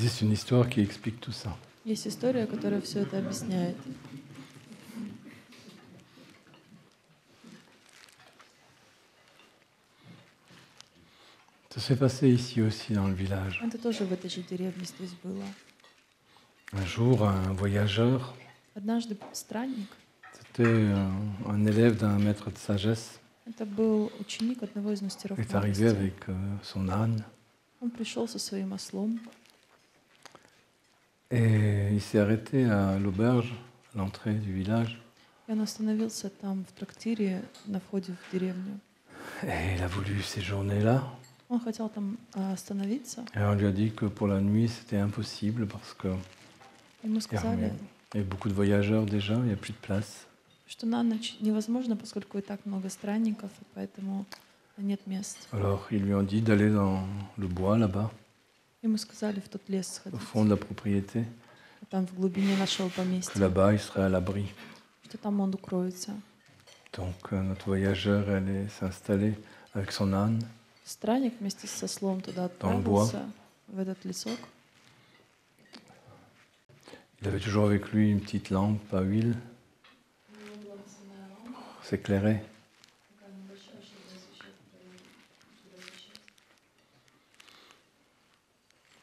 existe une histoire qui explique tout ça. Есть история, которая все это объясняет. Ça s'est passé ici aussi dans le village. Это тоже в этой же деревне здесь было. Un jour, un voyageur, Однажды странник, c'était un élève d'un maître de sagesse, это был ученик одного из мастеров est arrivé мудрости. avec son âne Он пришел со своим ослом, et il s'est arrêté à l'auberge, à l'entrée du village, и он остановился там в трактире на входе в деревню. et il a voulu séjourner là. Он хотел там остановиться. Et on lui a dit que pour la nuit, c'était impossible parce que Ему сказали, il y avait beaucoup de voyageurs déjà, il n'y a plus de place. что на ночь невозможно, поскольку и так много странников, и поэтому нет мест. Alors, ils lui ont dit d'aller dans le bois là-bas, Ему сказали в тот лес au сходить. fond de la propriété, Там в глубине нашел que поместье, là-bas, il serait à l'abri. что там он укроется. Donc, notre voyageur allait s'installer avec son âne. Странник вместе со слом туда Dans le bois. отправился, в этот лесок. Il avait toujours avec lui une petite lampe à huile pour s'éclairer.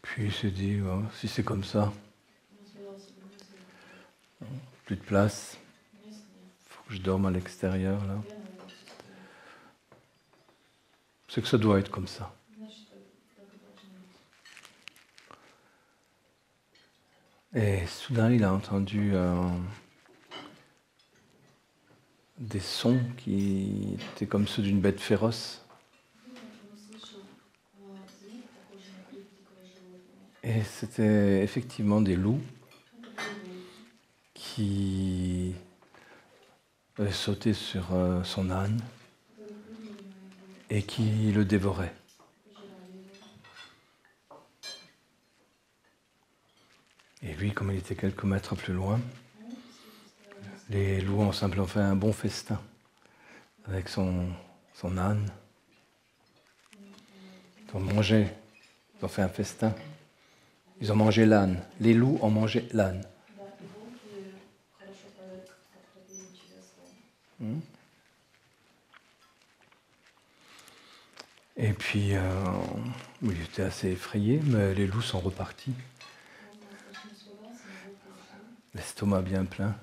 Puis il s'est dit, oh, si c'est comme ça, plus de place, il faut que je dorme à l'extérieur là. C'est que ça doit être comme ça. Et soudain, il a entendu des sons qui étaient comme ceux d'une bête féroce. Et c'était effectivement des loups qui avaient sauté sur son âne et qui le dévoraient. Et lui, comme il était quelques mètres plus loin, les loups ont simplement fait un bon festin avec son âne. Ils ont mangé, ils ont fait un festin. Ils ont mangé l'âne. Les loups ont mangé l'âne. Et puis, il était assez effrayé, mais les loups sont repartis. L'estomac bien plein.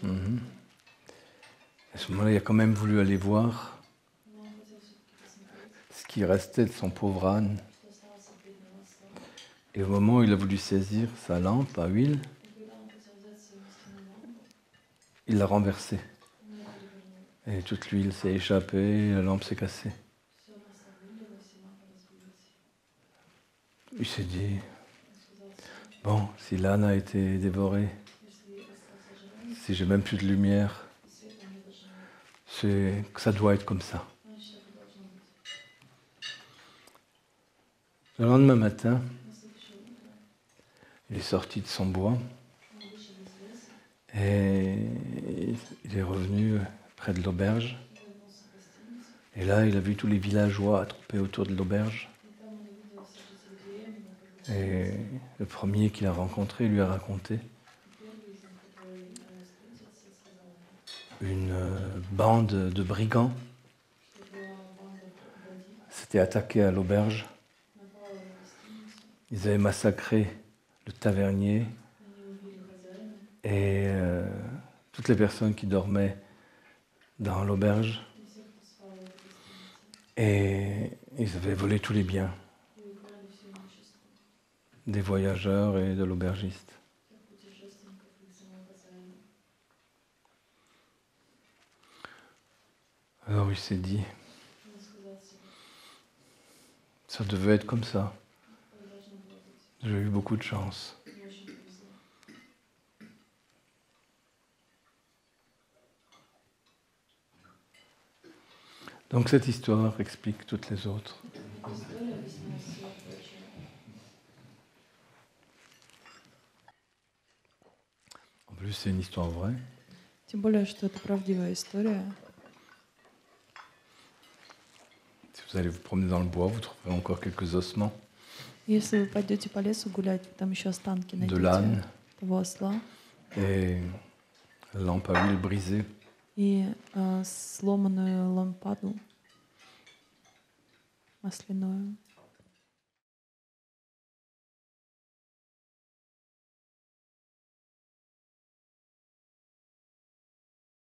À ce moment-là, il a quand même voulu aller voir ce qui restait de son pauvre âne. Et au moment où il a voulu saisir sa lampe à huile, il l'a renversée. Et toute l'huile s'est échappée, la lampe s'est cassée. Il s'est dit, bon, si l'âne a été dévoré, si j'ai même plus de lumière, c'est que ça doit être comme ça. Le lendemain matin, il est sorti de son bois et il est revenu près de l'auberge. Et là, il a vu tous les villageois attroupés autour de l'auberge. Et le premier qu'il a rencontré lui a raconté une bande de brigands s'était attaquée à l'auberge. Ils avaient massacré le tavernier et toutes les personnes qui dormaient dans l'auberge. Et ils avaient volé tous les biens des voyageurs et de l'aubergiste. Alors il s'est dit, ça devait être comme ça. J'ai eu beaucoup de chance. Donc cette histoire explique toutes les autres. En plus, c'est une histoire vraie. Тем более, что это правдивая история. Si vous allez vous promener dans le bois, vous trouverez encore quelques ossements. Если вы пойдете по лесу гулять, вы там еще останки de найдете l'âne того осла et lampe à huile brisée. и сломанную лампаду масляную.